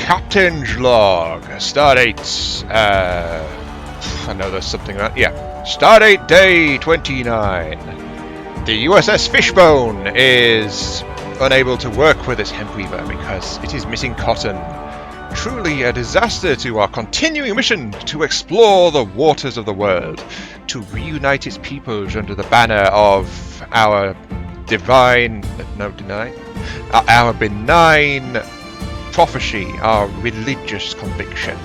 Captain's log. Stardate. I know there's something like yeah. Stardate day 29. The USS Fishbone is unable to work with its hemp weaver because it is missing cotton. Truly a disaster to our continuing mission to explore the waters of the world, to reunite its peoples under the banner of our benign prophecy, our religious conviction,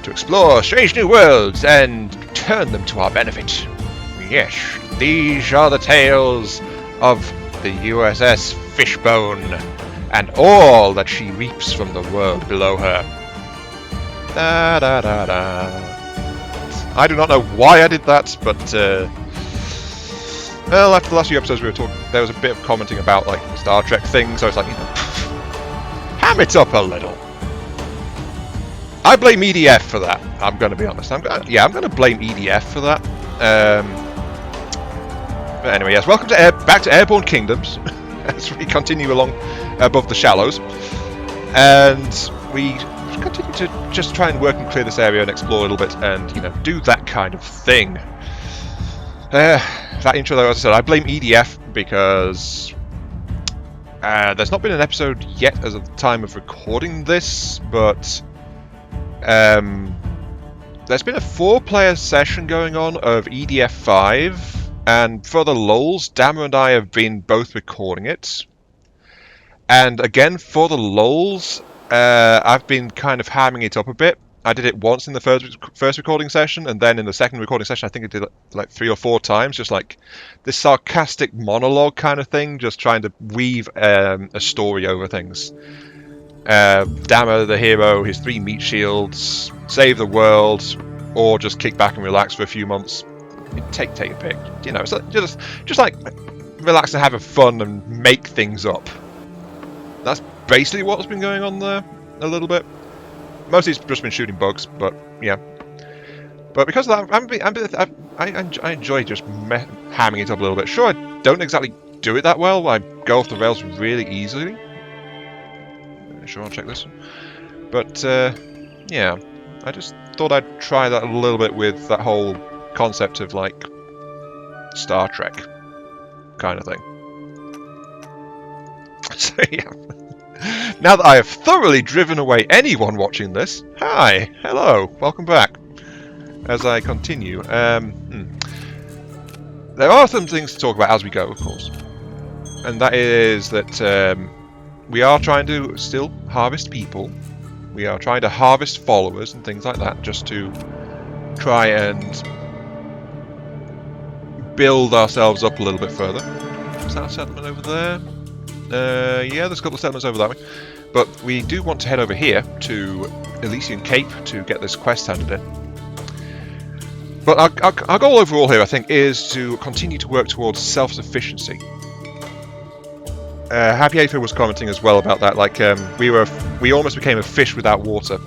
to explore strange new worlds and turn them to our benefit. Yes, these are the tales of the USS Fishbone and all that she reaps from the world below her. Da da da da. I do not know why I did that, but well, after the last few episodes we were talking, there was a bit of commenting about like Star Trek things, so it's like, you know, ham it up a little. I blame EDF for that. I'm going to be honest. I'm going to blame EDF for that. But anyway, yes. Welcome to back to Airborne Kingdoms as we continue along above the shallows, and we continue to just try and work and clear this area and explore a little bit, and you know, do that kind of thing. That intro, though, as I said, I blame EDF because there's not been an episode yet as of the time of recording this, but there's been a 4-player session going on of EDF 5, and for the lulz, Dammer and I have been both recording it. And again, for the lulz, I've been kind of hamming it up a bit. I did it once in the first recording session, and then in the second recording session, I think I did it like 3 or 4 times, just like this sarcastic monologue kind of thing, just trying to weave a story over things. Dammer, the hero, his 3 meat shields, save the world, or just kick back and relax for a few months. Take a pick. You know, so just like relax and have a fun and make things up. That's basically what's been going on there a little bit. Mostly it's just been shooting bugs, but yeah. But because of that, I enjoy just hamming it up a little bit. Sure, I don't exactly do it that well. I go off the rails really easily. Sure, I'll check this. But yeah, I just thought I'd try that a little bit with that whole concept of like Star Trek kind of thing. So yeah. Now that I have thoroughly driven away anyone watching this, hi, hello, welcome back. As I continue, there are some things to talk about as we go, of course, and that is that we are trying to still harvest people. We are trying to harvest followers and things like that, just to try and build ourselves up a little bit further. Is that a settlement over there? Yeah, there's a couple of settlements over that way. But we do want to head over here to Elysian Cape to get this quest handed in. But our goal overall here, I think, is to continue to work towards self-sufficiency. Happy Aether was commenting as well about that. Like, we almost became a fish without water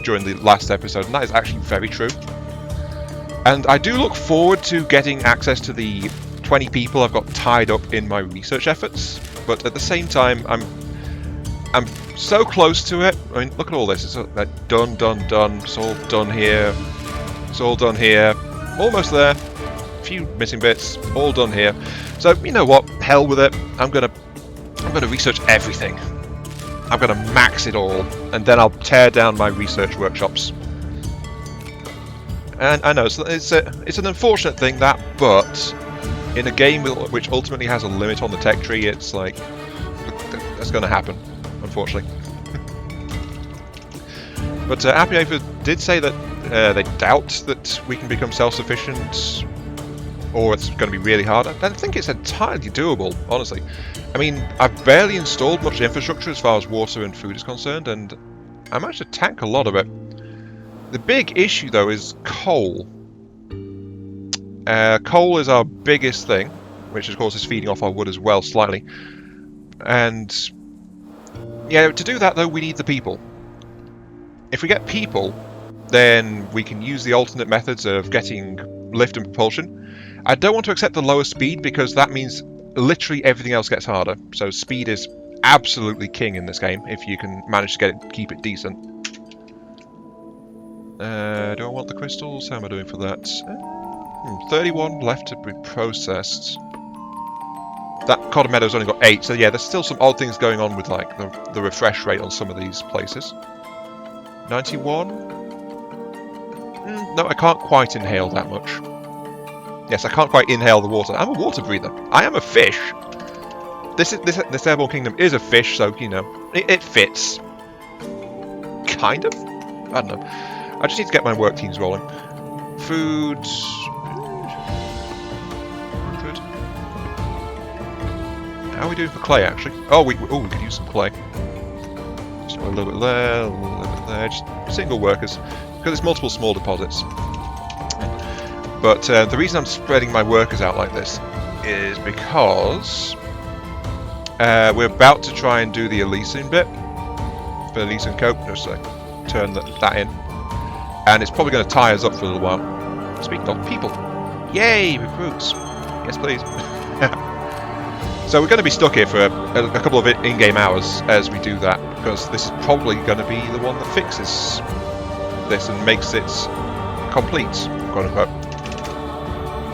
during the last episode, and that is actually very true. And I do look forward to getting access to the 20 people I've got tied up in my research efforts, but at the same time, I'm so close to it. I mean, look at all this. It's like done. It's all done here. It's all done here. Almost there. A few missing bits. All done here. So you know what? Hell with it. I'm gonna research everything. I'm gonna max it all, and then I'll tear down my research workshops. And I know it's an unfortunate thing that, but in a game which ultimately has a limit on the tech tree, it's like that's going to happen, unfortunately. But Happy Aether did say that they doubt that we can become self-sufficient, or it's going to be really hard. I think it's entirely doable, honestly. I mean, I've barely installed much infrastructure as far as water and food is concerned, and I managed to tank a lot of it. The big issue, though, is coal. Coal is our biggest thing, which of course is feeding off our wood as well, slightly. And yeah, to do that, though, we need the people. If we get people, then we can use the alternate methods of getting lift and propulsion. I don't want to accept the lower speed because that means literally everything else gets harder. So speed is absolutely king in this game if you can manage to keep it decent. Do I want the crystals? How am I doing for that? 31 left to be processed. That Cod Meadow's only got 8, so yeah, there's still some odd things going on with like the refresh rate on some of these places. 91? No, I can't quite inhale that much. Yes, I can't quite inhale the water. I'm a water breather. I am a fish. This Airborne Kingdom is a fish, so, you know, it fits. Kind of? I don't know. I just need to get my work teams rolling. Food. Good. How are we doing for clay, actually? Oh, we could use some clay. Just a little bit there, a little bit there. Just single workers. Because it's multiple small deposits. But the reason I'm spreading my workers out like this is because we're about to try and do the Elysian bit. For Elysian Cope, just turn that in. And it's probably going to tie us up for a little while. Speaking of people. Yay, recruits. Yes, please. So we're going to be stuck here for a couple of in-game hours as we do that, because this is probably going to be the one that fixes this and makes it complete, quote-unquote.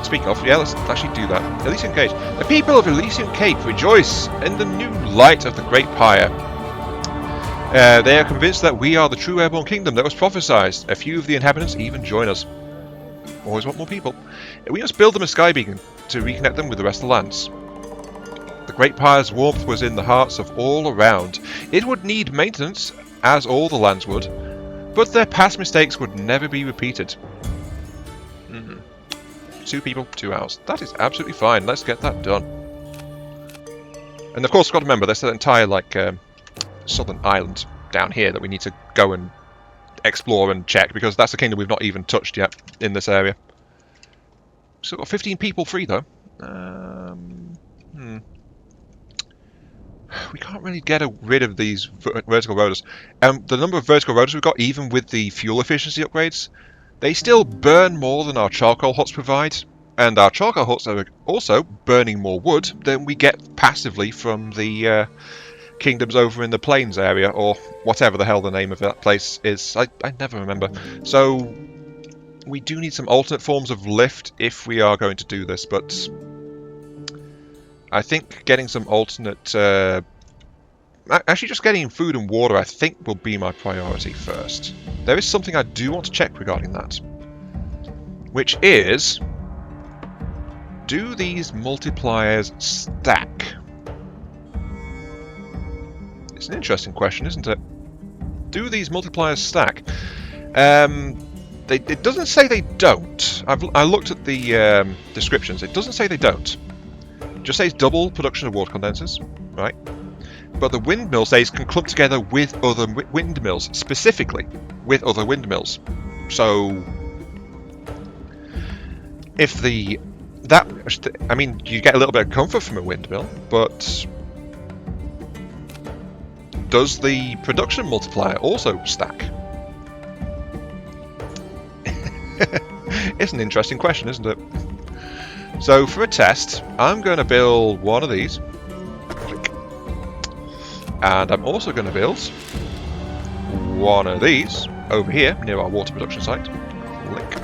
Speaking of, yeah, let's actually do that. Elysian Cape. The people of Elysian Cape rejoice in the new light of the Great Pyre. They are convinced that we are the true Airborne Kingdom that was prophesied. A few of the inhabitants even join us. Always want more people. We must build them a sky beacon to reconnect them with the rest of the lands. The Great Pyre's warmth was in the hearts of all around. It would need maintenance, as all the lands would, but their past mistakes would never be repeated. 2 people, 2 hours. That is absolutely fine. Let's get that done. And of course, got to remember, there's that entire southern island down here that we need to go and explore and check, because that's a kingdom we've not even touched yet in this area. So we've got 15 people free though. We can't really get rid of these vertical rotors. The number of vertical rotors we've got, even with the fuel efficiency upgrades, they still burn more than our charcoal huts provide. And our charcoal huts are also burning more wood than we get passively from the kingdoms over in the plains area, or whatever the hell the name of that place is. I never remember. So we do need some alternate forms of lift if we are going to do this, but I think getting some alternate... actually, just getting food and water, I think, will be my priority first. There is something I do want to check regarding that, which is... do these multipliers stack? It's an interesting question, isn't it? Do these multipliers stack? It doesn't say they don't. I looked at the descriptions. It doesn't say they don't. It just says double production of water condensers, right? But the windmill says can clump together with other windmills, specifically with other windmills. So, if I mean, you get a little bit of comfort from a windmill, but does the production multiplier also stack? It's an interesting question, isn't it? So for a test, I'm going to build one of these. Click. And I'm also going to build one of these over here near our water production site. Click.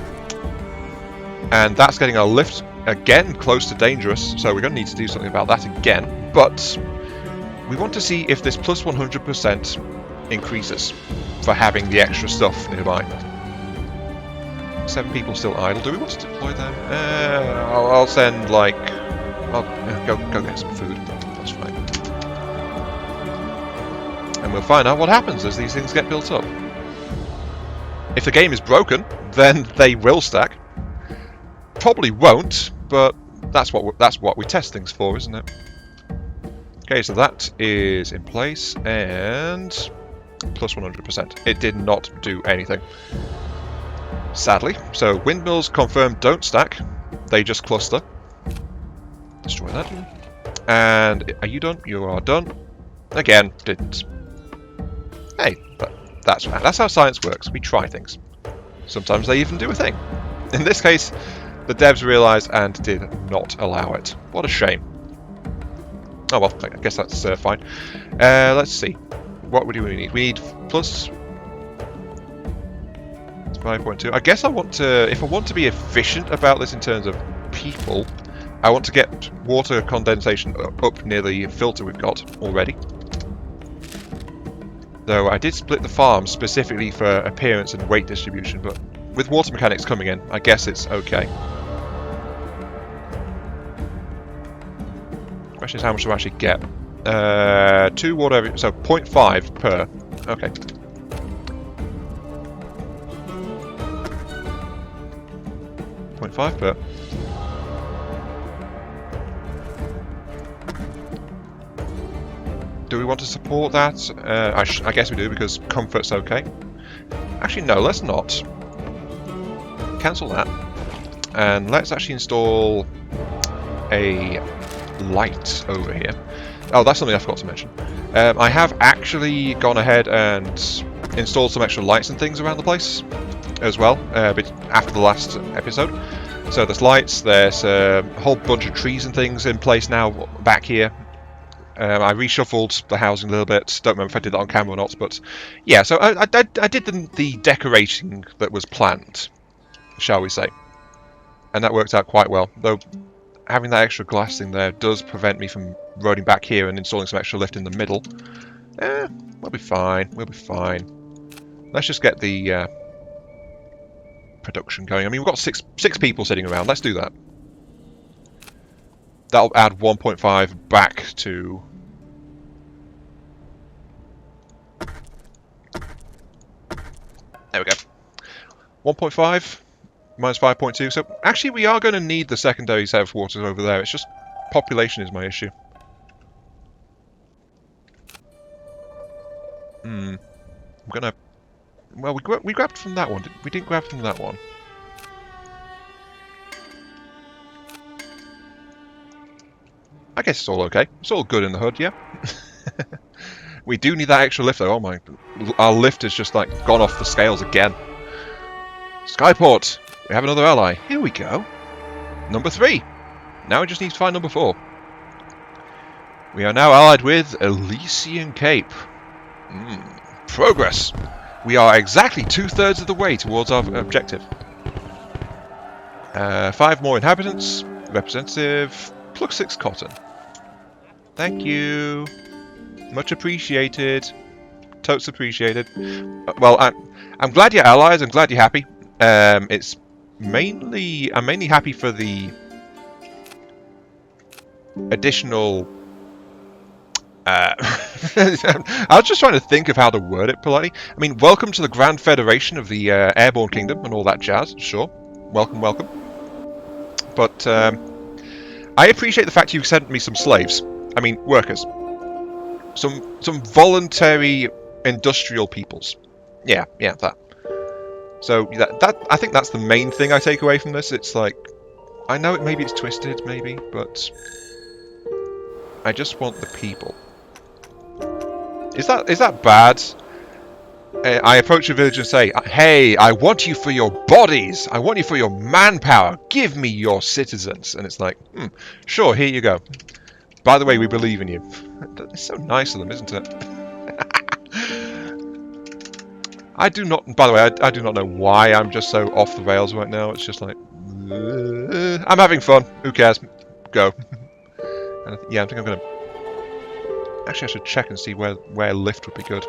And that's getting our lift again close to dangerous, so we're going to need to do something about that again. But we want to see if this plus 100% increases for having the extra stuff nearby. 7 people still idle. Do we want to deploy them? I'll send, like... go get some food. That's fine. And we'll find out what happens as these things get built up. If the game is broken, then they will stack. Probably won't, but that's what we test things for, isn't it? Okay, so that is in place, and plus 100%. It did not do anything, sadly. So windmills confirmed don't stack; they just cluster. Destroy that. And are you done? You are done. Again, didn't. Hey, that's how science works. We try things. Sometimes they even do a thing. In this case, the devs realised and did not allow it. What a shame. Oh well, I guess that's fine. Let's see. What do we need? We need plus 5.2. I guess I want to, if I want to be efficient about this in terms of people, I want to get water condensation up near the filter we've got already. Though I did split the farm specifically for appearance and weight distribution, but with water mechanics coming in, I guess it's okay. Question is how much do I actually get? 2 water, so 0.5 per. Okay. .5 per. Do we want to support that? I guess we do, because comfort's okay. Actually, no, let's not. Cancel that. And let's actually install a light over here. Oh, that's something I forgot to mention. I have actually gone ahead and installed some extra lights and things around the place as well, after the last episode. So there's lights, there's a whole bunch of trees and things in place now back here. I reshuffled the housing a little bit. Don't remember if I did that on camera or not, but yeah, so I did the decorating that was planned, shall we say. And that worked out quite well, though having that extra glass thing there does prevent me from roading back here and installing some extra lift in the middle. We'll be fine, we'll be fine. Let's just get the production going. I mean, we've got six people sitting around, let's do that. That'll add 1.5 back to... There we go. 1.5 minus 5.2. So actually we are going to need the secondary set of waters over there. It's just population is my issue. I'm going to... Well, we grabbed from that one. We didn't grab from that one. I guess it's all okay. It's all good in the hood, yeah. We do need that extra lift though. Oh my, our lift has just like gone off the scales again. Skyport, we have another ally. Here we go. Number 3. Now we just need to find number 4. We are now allied with Elysian Cape. Progress. We are exactly 2/3 of the way towards our objective. 5 more inhabitants. Representative. Plug 6 cotton. Thank you. Much appreciated. Totes appreciated. Well, I'm glad you're allies. I'm glad you're happy. I'm mainly happy for the additional. I was just trying to think of how to word it politely. I mean, welcome to the Grand Federation of the Airborne Kingdom and all that jazz. Sure, welcome, welcome. But I appreciate the fact you sent me some slaves. I mean, workers. Some voluntary industrial peoples. Yeah, that. So that I think that's the main thing I take away from this. It's like, I know maybe it's twisted, maybe, but I just want the people. Is that bad? I approach a village and say, "Hey, I want you for your bodies. I want you for your manpower. Give me your citizens." And it's like, sure, here you go. By the way, we believe in you. It's so nice of them, isn't it? I do not. By the way, I do not know why I'm just so off the rails right now. It's just like, I'm having fun. Who cares? Go. And yeah, I think I'm gonna. Actually, I should check and see where lift would be good.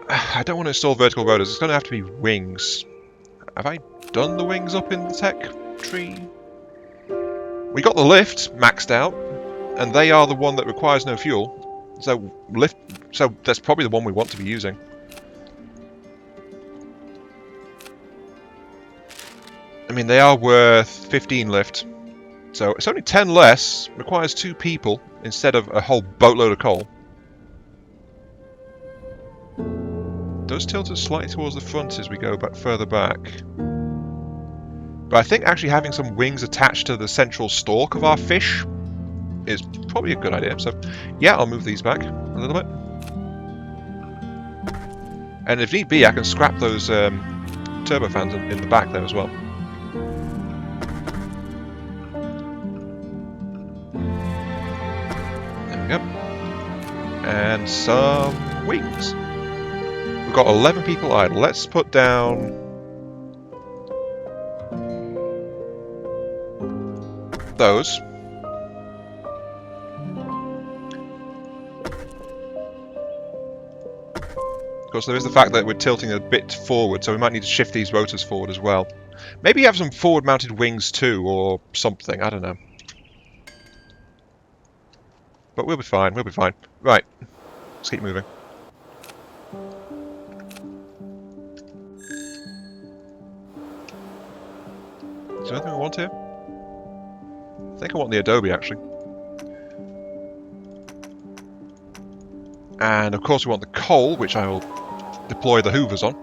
I don't want to install vertical rotors. It's going to have to be wings. Have I done the wings up in the tech tree? We got the lift maxed out, and they are the one that requires no fuel. So lift. So that's probably the one we want to be using. I mean, they are worth 15 lift. So it's only 10 less. Requires 2 people instead of a whole boatload of coal. Does tilt us slightly towards the front as we go back further back. But I think actually having some wings attached to the central stalk of our fish is probably a good idea. So yeah, I'll move these back a little bit. And if need be, I can scrap those turbofans in the back there as well. go. And some wings. We've got 11 people idle. Let's put down those. Of course, there is the fact that we're tilting a bit forward, so we might need to shift these rotors forward as well. Maybe have some forward-mounted wings too, or something. I don't know. But we'll be fine. We'll be fine. Right. Let's keep moving. Is there anything I want here? I think I want the Adobe, actually. And of course we want the coal, which I will deploy the hoovers on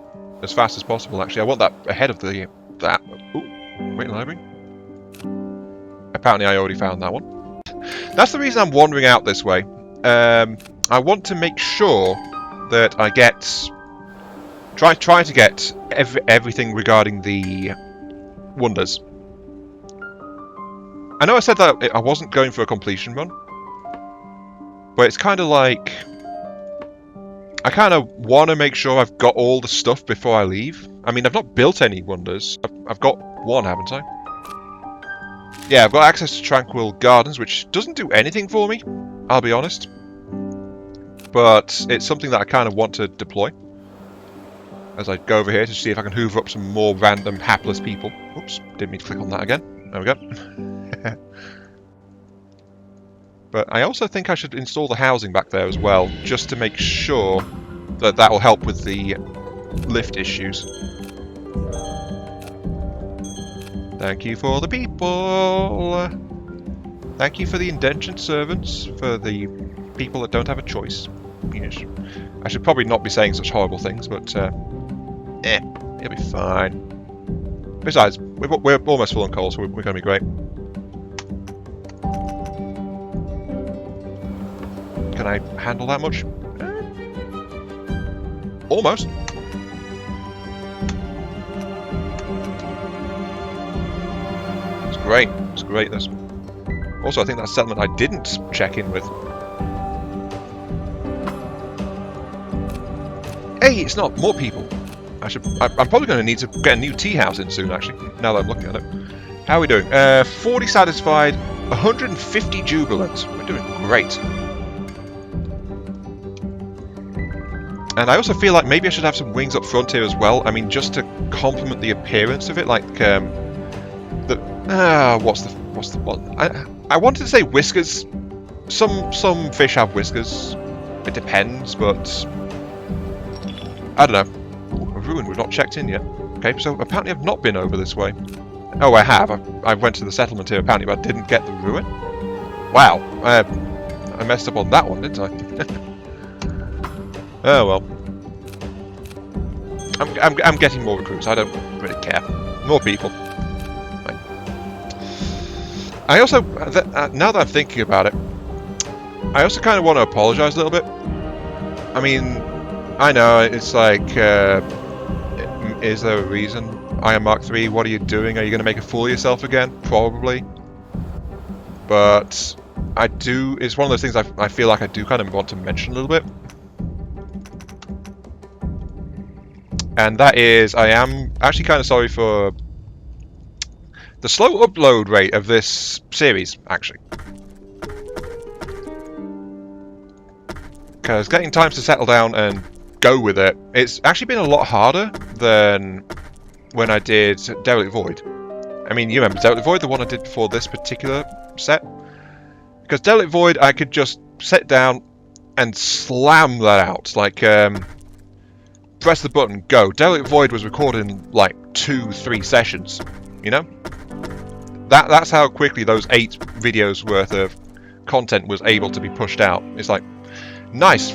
as fast as possible, actually. I want that ahead of that. Ooh, wait, library. Apparently I already found that one. That's the reason I'm wandering out this way. I want to make sure that I get... Try to get everything regarding the wonders. I know I said that I wasn't going for a completion run, but it's kind of like... I kind of want to make sure I've got all the stuff before I leave. I mean, I've not built any wonders. I've got one, haven't I? Yeah, I've got access to Tranquil Gardens, which doesn't do anything for me, I'll be honest. But it's something that I kind of want to deploy. As I go over here to see if I can hoover up some more random hapless people. Oops, didn't mean to click on that again. There we go. But I also think I should install the housing back there as well, just to make sure that that will help with the lift issues. Thank you for the people! Thank you for the indentured servants, for the people that don't have a choice. Yes. I should probably not be saying such horrible things, but it'll be fine. Besides, we're almost full on coal, so we're going to be great. Can I handle that much? Almost. It's great. It's great, this. Also, I think that's a settlement I didn't check in with. Hey, it's not more people. I'm probably going to need to get a new tea house in soon, actually, now that I'm looking at it. How are we doing? 40 satisfied, 150 jubilant. We're doing great. And I also feel like maybe I should have some wings up front here as well. I mean, just to complement the appearance of it, like what's the one? I wanted to say whiskers. Some fish have whiskers. It depends, but I don't know. Ooh, a ruin we've not checked in yet. Okay, so apparently I've not been over this way. Oh, I have. I went to the settlement here apparently, but I didn't get the ruin. Wow, I messed up on that one, didn't I? Oh well. I'm getting more recruits. I don't really care. More people. Right. I also, now that I'm thinking about it, I also kind of want to apologise a little bit. I mean, I know it's like, is there a reason? Iron Mark III, what are you doing? Are you going to make a fool of yourself again? Probably. But it's one of those things I feel like I do kind of want to mention a little bit. And that is, I am actually kind of sorry for the slow upload rate of this series, actually. Because getting times to settle down and go with it, it's actually been a lot harder than when I did Derelict Void. I mean, you remember Derelict Void, the one I did before this particular set? Because Derelict Void, I could just sit down and slam that out, like, press the button, go. Derelict Void was recorded in like 2-3 sessions, you know? That's how quickly those 8 videos worth of content was able to be pushed out. It's like, nice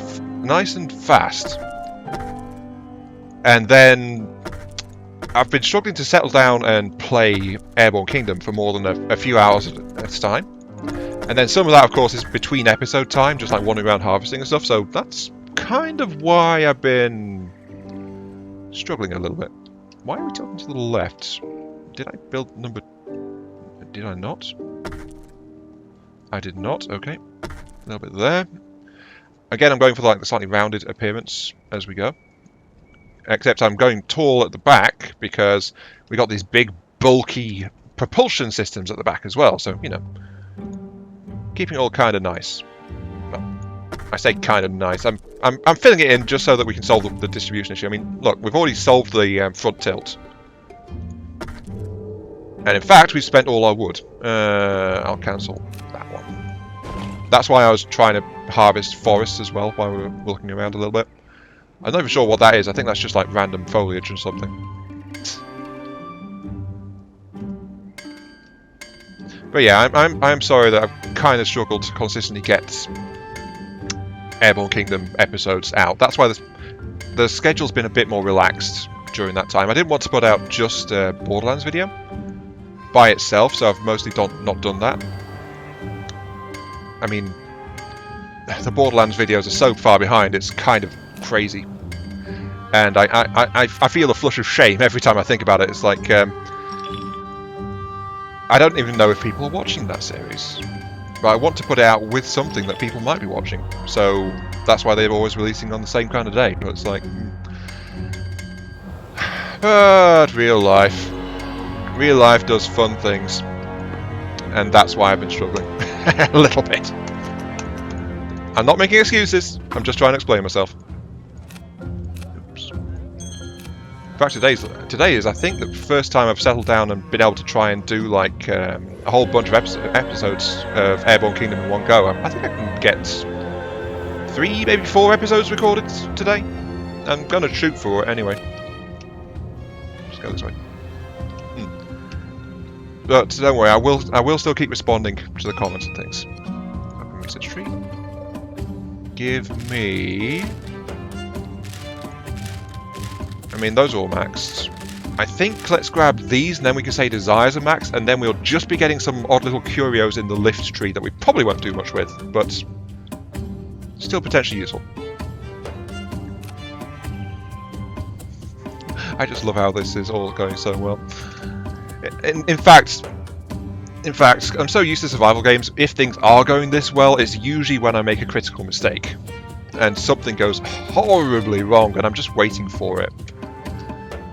and fast. And then I've been struggling to settle down and play Airborne Kingdom for more than a few hours at a time. And then some of that, of course, is between episode time, just like wandering around harvesting and stuff, so that's kind of why I've been struggling a little bit. Why are we talking to the left? Did I build number... Did I not? I did not, okay. A little bit there. Again, I'm going for like the slightly rounded appearance as we go. Except I'm going tall at the back because we got these big, bulky propulsion systems at the back as well. So, you know, keeping it all kind of nice. Well, I say kind of nice. I'm filling it in just so that we can solve the distribution issue. I mean, look, we've already solved the front tilt. And in fact, we've spent all our wood. I'll cancel that one. That's why I was trying to harvest forests as well while we were looking around a little bit. I'm not even sure what that is. I think that's just like random foliage or something. But yeah, I'm sorry that I've kind of struggled to consistently get Airborne Kingdom episodes out. That's why the schedule's been a bit more relaxed during that time. I didn't want to put out just a Borderlands video by itself, so I've mostly not done that. I mean, the Borderlands videos are so far behind, it's kind of crazy. And I feel a flush of shame every time I think about it. It's like, I don't even know if people are watching that series. But I want to put it out with something that people might be watching. So that's why they're always releasing on the same kind of day. But it's like... But real life. Real life does fun things. And that's why I've been struggling. A little bit. I'm not making excuses. I'm just trying to explain myself. Oops. In fact, today is, I think, the first time I've settled down and been able to try and do like a whole bunch of episodes of Airborne Kingdom in one go. I think I can get 3, maybe 4 episodes recorded today. I'm gonna shoot for it anyway. Just go this way. But don't worry, I will still keep responding to the comments and things. Open research tree. Give me... I mean, those are all maxed. I think let's grab these, and then we can say desires are maxed, and then we'll just be getting some odd little curios in the lift tree that we probably won't do much with, but still potentially useful. I just love how this is all going so well. In fact, I'm so used to survival games, if things are going this well, it's usually when I make a critical mistake. And something goes horribly wrong, and I'm just waiting for it.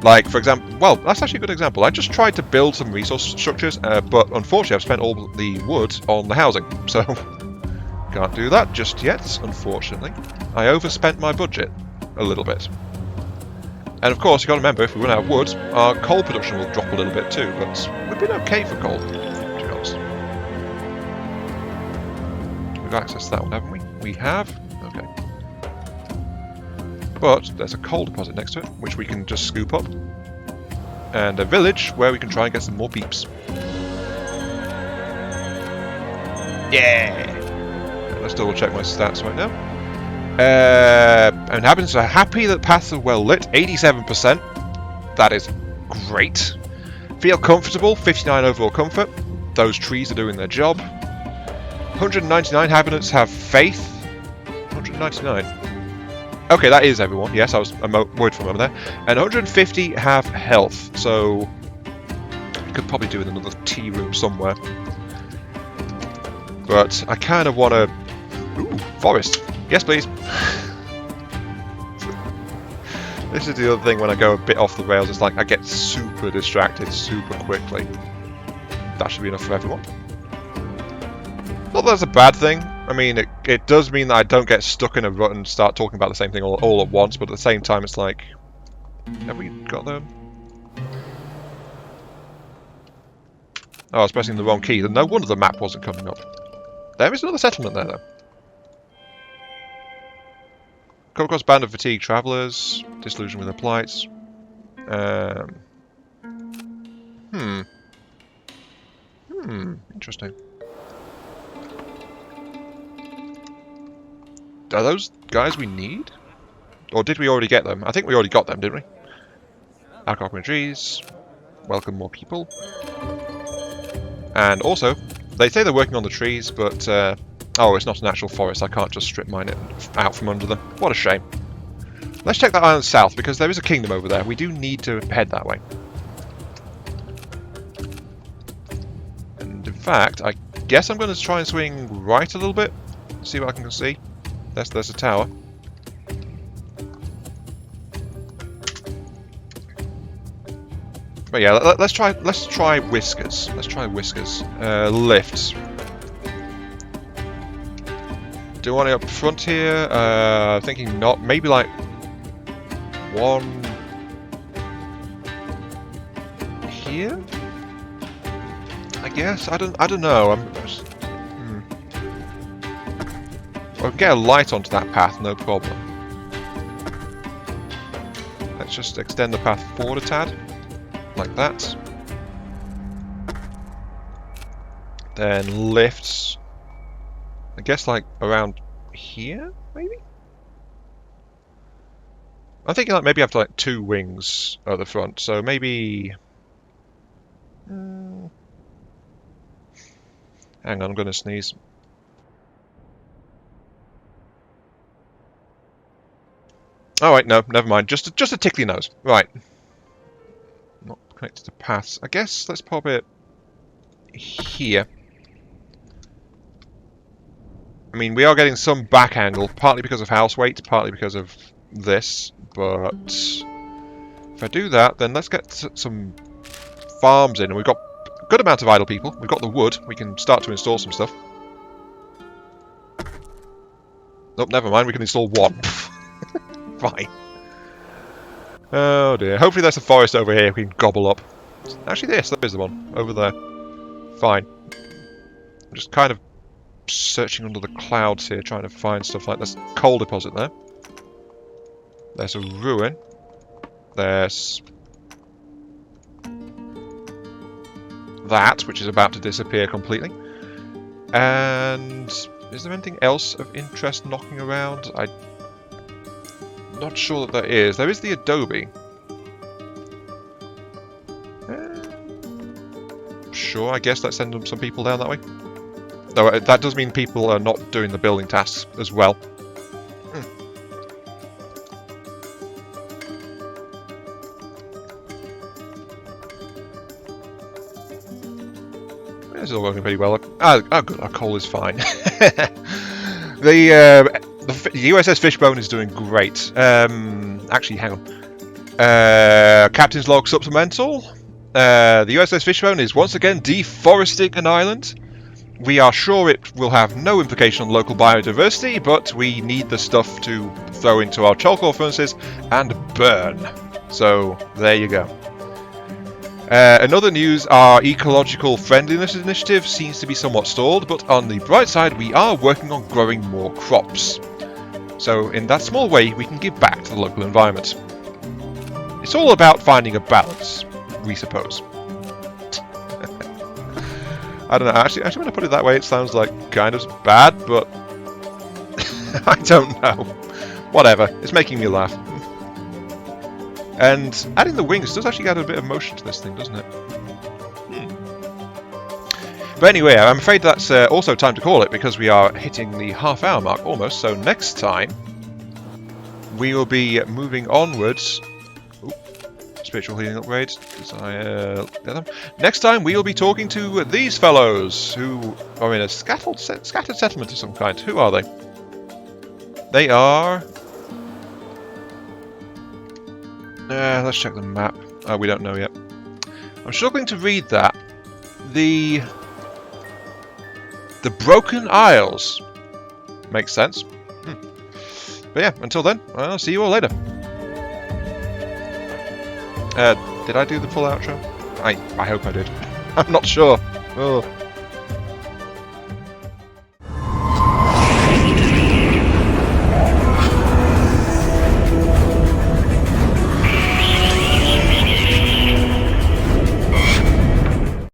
Like, for example, well, that's actually a good example. I just tried to build some resource structures, but unfortunately I've spent all the wood on the housing, so can't do that just yet, unfortunately. I overspent my budget a little bit. And of course, you've got to remember, if we run out of wood, our coal production will drop a little bit too, but we've been okay for coal, to be honest. We've accessed that one, haven't we? We have? Okay. But there's a coal deposit next to it, which we can just scoop up. And a village where we can try and get some more peeps. Yeah! Let's double check my stats right now. Inhabitants are happy that paths are well lit, 87%. That is great. Feel comfortable, 59 overall comfort. Those trees are doing their job. 199 inhabitants have faith. 199. Okay, that is everyone. Yes, I was worried from over there. And 150 have health, so we could probably do with another tea room somewhere. But I kind of want to... Ooh, forest. Yes, please. This is the other thing when I go a bit off the rails. It's like I get super distracted super quickly. That should be enough for everyone. Not that that's a bad thing. I mean, it does mean that I don't get stuck in a rut and start talking about the same thing all at once, but at the same time it's like... Have we got them? Oh, I was pressing the wrong key. No wonder the map wasn't coming up. There is another settlement there, though. Come across a band of fatigued travellers, disillusioned with their plights. Interesting. Are those guys we need? Or did we already get them? I think we already got them, didn't we? Alcohol in trees. Welcome more people. And also, they say they're working on the trees, but... oh, it's not an actual forest. I can't just strip mine it out from under them. What a shame. Let's check that island south, because there is a kingdom over there. We do need to head that way. And in fact, I guess I'm going to try and swing right a little bit. See what I can see. There's a tower. But yeah, let's try whiskers. Let's try whiskers. Lifts. Do you want it up front here? Thinking not. Maybe like one here. I guess I don't know. I can get a light onto that path, no problem. Let's just extend the path forward a tad. Like that. Then lifts. I guess like around here, maybe? I'm thinking like maybe I have to like 2 wings at the front, so maybe... Hang on, I'm gonna sneeze. Oh wait, no, never mind. Just a tickly nose. Right. Not connected to paths. I guess let's pop it here. I mean, we are getting some back angle, partly because of house weight, partly because of this, but if I do that, then let's get some farms in, and we've got a good amount of idle people. We've got the wood. We can start to install some stuff. Nope, never mind. We can install 1. Fine. Oh dear. Hopefully there's a forest over here we can gobble up. Actually, yes, there is the one. Over there. Fine. I'm just kind of searching under the clouds here, trying to find stuff like this. Coal deposit there. There's a ruin. There's that, which is about to disappear completely. And is there anything else of interest knocking around? I'm not sure that there is. There is the adobe. Sure, I guess let's send some people down that way. Though that does mean people are not doing the building tasks as well. This is all working pretty well. Oh, good, our coal is fine. The USS Fishbone is doing great. Actually, hang on. Captain's log supplemental. The USS Fishbone is once again deforesting an island. We are sure it will have no implication on local biodiversity, but we need the stuff to throw into our charcoal furnaces and burn. So, there you go. In other news, our ecological friendliness initiative seems to be somewhat stalled, but on the bright side, we are working on growing more crops. So, in that small way, we can give back to the local environment. It's all about finding a balance, we suppose. I don't know, actually when I put it that way, it sounds like kind of bad, but I don't know. Whatever, it's making me laugh. And adding the wings does actually add a bit of motion to this thing, doesn't it? But anyway, I'm afraid that's also time to call it, because we are hitting the half-hour mark almost. So next time, we will be moving onwards. Ooh, spiritual healing upgrades. Desire. Get them. Next time, we will be talking to these fellows who are in a scattered settlement of some kind. Who are they? They are. Let's check the map. We don't know yet. I'm struggling to read that. The Broken Isles. Makes sense. But yeah, until then, I'll see you all later. Did I do the full outro? I hope I did. I'm not sure. Oh.